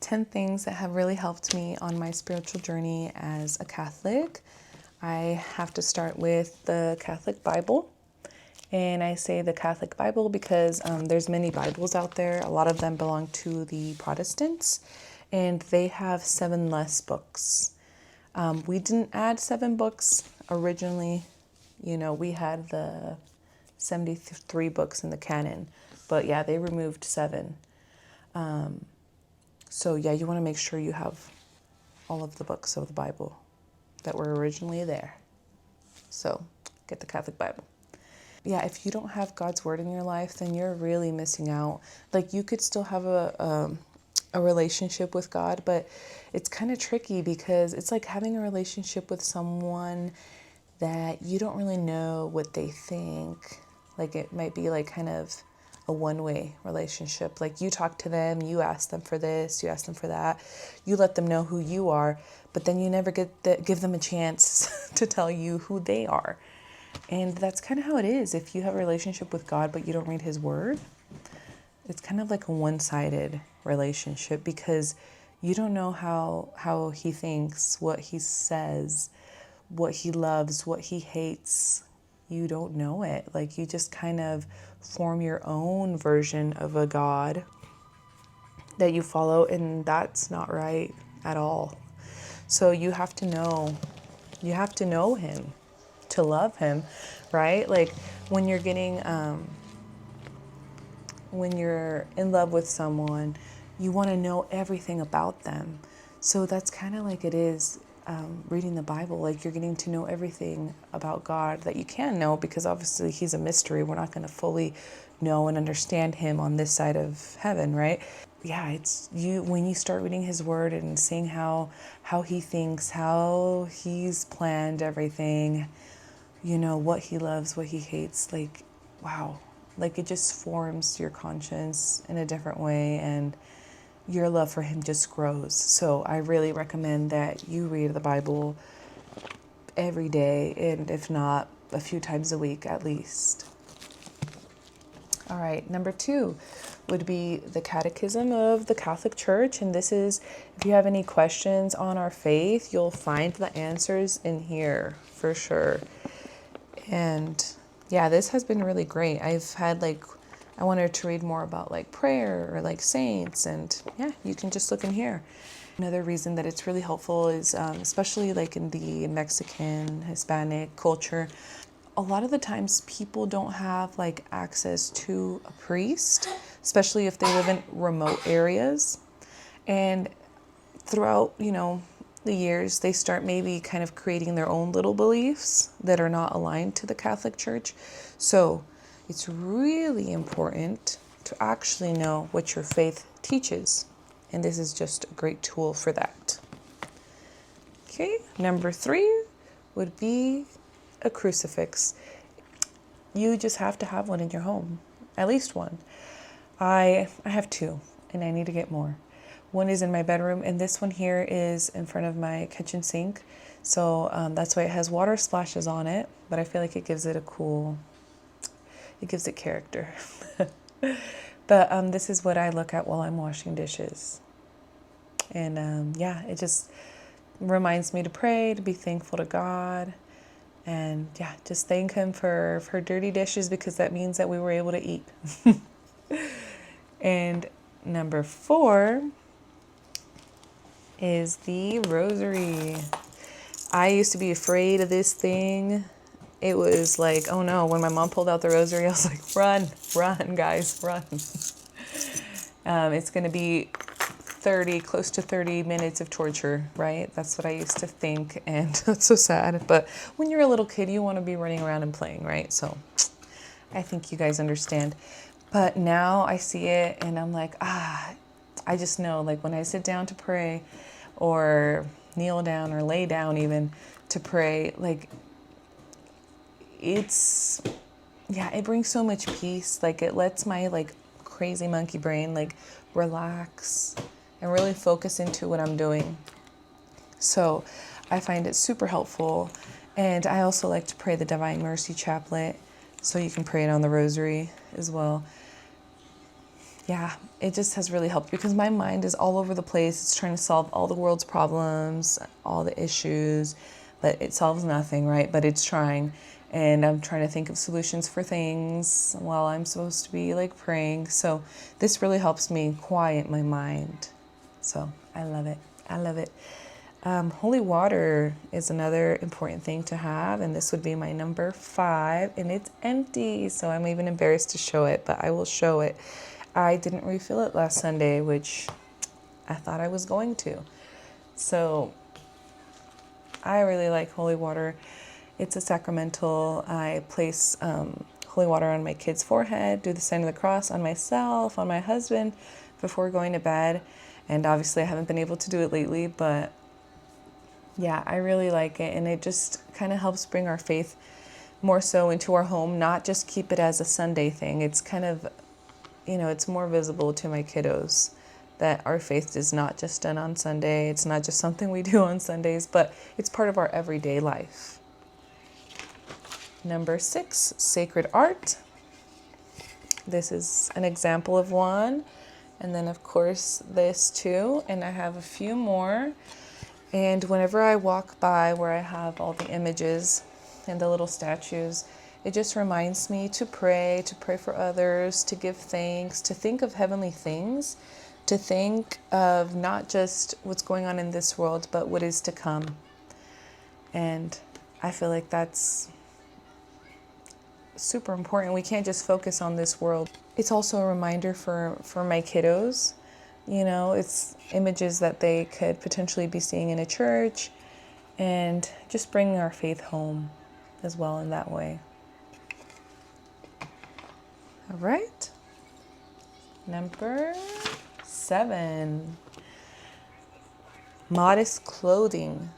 10 things that have really helped me on my spiritual journey as a Catholic. I have to start with the Catholic Bible. And I say the Catholic Bible because there's many Bibles out there. A lot of them belong to the Protestants, and they have 7 less books. We didn't add 7 books originally. We had the 73 books in the canon, but yeah, they removed 7. So yeah, you want to make sure you have all of the books of the Bible that were originally there. So get the Catholic Bible. Yeah, if you don't have God's word in your life, then you're really missing out. Like, you could still have a relationship with God, but it's kind of tricky because it's like having a relationship with someone that you don't really know what they think. Like, it might be like kind of a one-way relationship. Like, you talk to them, you ask them for this, you ask them for that, you let them know who you are, but then you never give them a chance to tell you who they are. And that's kind of how it is. If you have a relationship with God, but you don't read his word, it's kind of like a one-sided relationship because you don't know how he thinks, what he says, what he loves, what he hates. You don't know it. Like, you just kind of form your own version of a God that you follow, and that's not right at all. So you have to know him to love him, right? Like, when you're when you're in love with someone, you want to know everything about them. So that's kind of like it is reading the Bible. Like, you're getting to know everything about God that you can know, because obviously he's a mystery. We're not going to fully know and understand him on this side of heaven, right? Yeah, it's you when you start reading his word and seeing how he thinks, how he's planned everything, what he loves, what he hates, like, wow. Like, it just forms your conscience in a different way, and your love for him just grows. So I really recommend that you read the Bible every day, and if not, a few times a week at least. All right, number 2 would be the Catechism of the Catholic Church. And this is, if you have any questions on our faith, you'll find the answers in here for sure. And yeah, this has been really great. I've had I wanted to read more about prayer or saints, and yeah, you can just look in here. Another reason that it's really helpful is especially in the Mexican, Hispanic culture, a lot of the times people don't have access to a priest, especially if they live in remote areas. And throughout, the years, they start maybe kind of creating their own little beliefs that are not aligned to the Catholic Church. So it's really important to actually know what your faith teaches. And this is just a great tool for that. Okay, number 3 would be a crucifix. You just have to have one in your home, at least one. I have 2, and I need to get more. One is in my bedroom, and this one here is in front of my kitchen sink. So that's why it has water splashes on it, but I feel like it gives it it gives it character. But this is what I look at while I'm washing dishes. And yeah, it just reminds me to pray, to be thankful to God. And yeah, just thank him for dirty dishes, because that means that we were able to eat. And number 4 is the rosary. I used to be afraid of this thing. It was like, oh no, when my mom pulled out the rosary, I was like, run, guys, run. It's going to be close to 30 minutes of torture, right? That's what I used to think, and that's so sad. But when you're a little kid, you want to be running around and playing, right? So I think you guys understand. But now I see it, and I'm like, I just know, when I sit down to pray, or kneel down, or lay down even to pray, it brings so much peace. It lets my crazy monkey brain relax and really focus into what I'm doing. So I find it super helpful. And I also like to pray the Divine Mercy Chaplet, so you can pray it on the rosary as well. yeah, it just has really helped because my mind is all over the place. It's trying to solve all the world's problems, all the issues, but it solves nothing, right? But it's trying. And I'm trying to think of solutions for things while I'm supposed to be like praying. So this really helps me quiet my mind. So I love it. I love it. Holy water is another important thing to have, and this would be my number 5, and it's empty, so I'm even embarrassed to show it, but I will show it. I didn't refill it last Sunday, which I thought I was going to. So I really like holy water. It's a sacramental. I place holy water on my kid's forehead, do the sign of the cross on myself, on my husband before going to bed. And obviously I haven't been able to do it lately, but yeah, I really like it. And it just kind of helps bring our faith more so into our home, not just keep it as a Sunday thing. It's kind of, it's more visible to my kiddos that our faith is not just done on Sunday. It's not just something we do on Sundays, but it's part of our everyday life. Number 6, sacred art. This is an example of one. And then, of course, this too. And I have a few more. And whenever I walk by where I have all the images and the little statues, it just reminds me to pray for others, to give thanks, to think of heavenly things, to think of not just what's going on in this world, but what is to come. And I feel like that's super important. We can't just focus on this world. It's also a reminder for my kiddos. It's images that they could potentially be seeing in a church and just bringing our faith home as well in that way. All right. Number 7, modest clothing.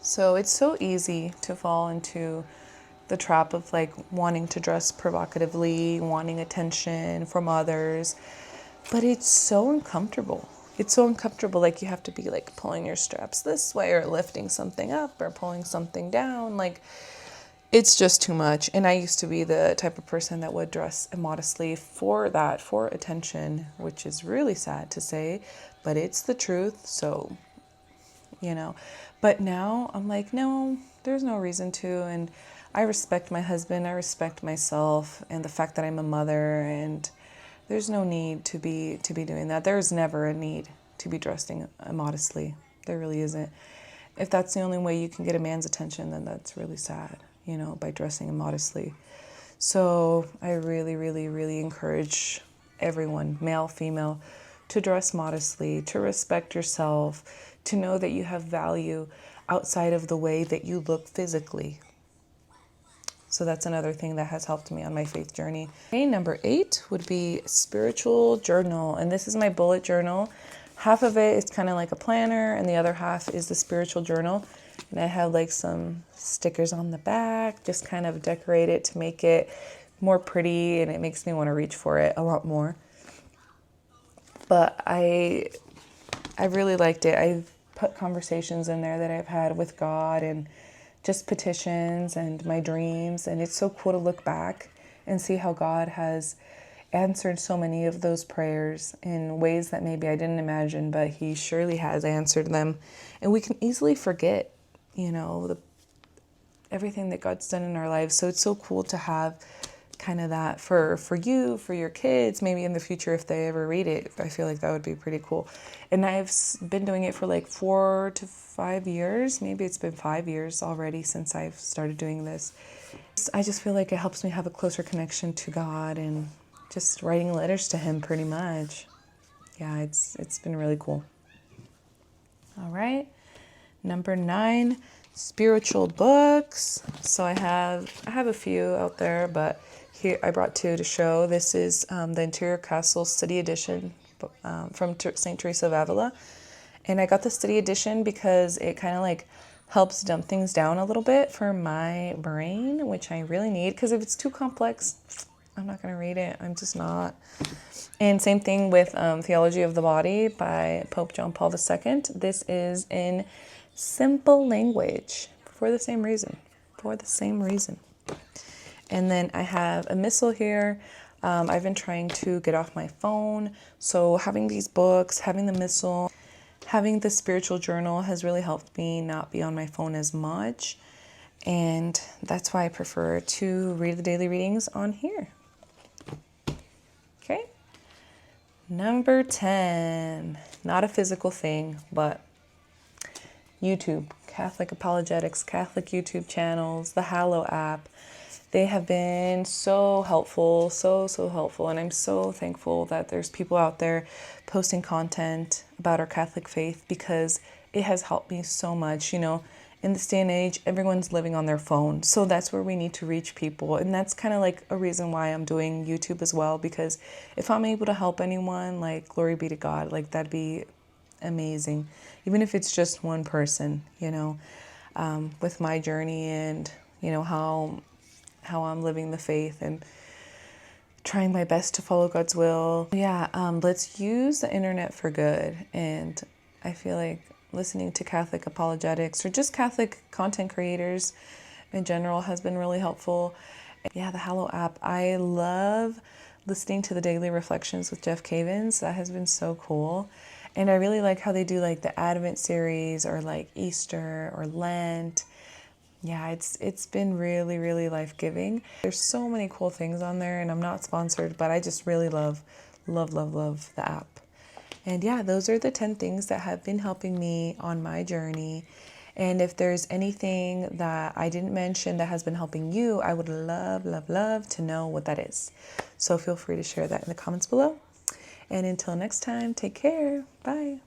So it's so easy to fall into the trap of like wanting to dress provocatively, wanting attention from others, but it's so uncomfortable. It's so uncomfortable. Like you have to be like pulling your straps this way or lifting something up or pulling something down. Like it's just too much. And I used to be the type of person that would dress immodestly for attention, which is really sad to say, but it's the truth. So, but now I'm like, no, there's no reason to. And I respect my husband, I respect myself and the fact that I'm a mother, and there's no need to be doing that. There's never a need to be dressing immodestly. There really isn't. If that's the only way you can get a man's attention, then that's really sad, by dressing immodestly. So I really, really, really encourage everyone, male, female, to dress modestly, to respect yourself, to know that you have value outside of the way that you look physically. So that's another thing that has helped me on my faith journey. Okay, number 8 would be spiritual journal. And this is my bullet journal. Half of it is kind of like a planner, and the other half is the spiritual journal. And I have like some stickers on the back, just kind of decorate it to make it more pretty, and it makes me want to reach for it a lot more. But I really liked it. I've put conversations in there that I've had with God and just petitions and my dreams. And it's so cool to look back and see how God has answered so many of those prayers in ways that maybe I didn't imagine, but he surely has answered them. And we can easily forget, everything that God's done in our lives. So it's so cool to have kind of that for you, for your kids, maybe in the future if they ever read it. I feel like that would be pretty cool. And I've been doing it for like 4 to 5 years. Maybe it's been 5 years already since I've started doing this. I just feel like it helps me have a closer connection to God and just writing letters to him pretty much. Yeah, it's been really cool. All right. Number 9, spiritual books. So I have a few out there, but here I brought 2 to show. This is the Interior Castle Study Edition from St. Teresa of Avila. And I got the study edition because it kind of like helps dumb things down a little bit for my brain, which I really need, because if it's too complex, I'm not going to read it. I'm just not. And same thing with Theology of the Body by Pope John Paul II. This is in simple language for the same reason. And then I have a missal here. I've been trying to get off my phone. So having these books, having the missal, having the spiritual journal has really helped me not be on my phone as much. And that's why I prefer to read the daily readings on here. Okay. Number 10, not a physical thing, but YouTube, Catholic apologetics, Catholic YouTube channels, the Hallow app. They have been so helpful, so helpful. And I'm so thankful that there's people out there posting content about our Catholic faith, because it has helped me so much. You know, in this day and age, everyone's living on their phone. So that's where we need to reach people. And that's kind of like a reason why I'm doing YouTube as well, because if I'm able to help anyone, like, glory be to God, like, that'd be amazing. Even if it's just one person, you know, with my journey and, you know, how I'm living the faith and trying my best to follow God's will. Yeah, let's use the internet for good. And I feel like listening to Catholic apologetics or just Catholic content creators in general has been really helpful. Yeah, the Hallow app. I love listening to the daily reflections with Jeff Cavins. That has been so cool. And I really like how they do like the Advent series or like Easter or Lent. Yeah, it's been really life-giving. There's so many cool things on there, and I'm not sponsored, but I just really love the app. And yeah, those are the 10 things that have been helping me on my journey. And if there's anything that I didn't mention that has been helping you, I would love to know what that is. So feel free to share that in the comments below. And until next time, take care. Bye.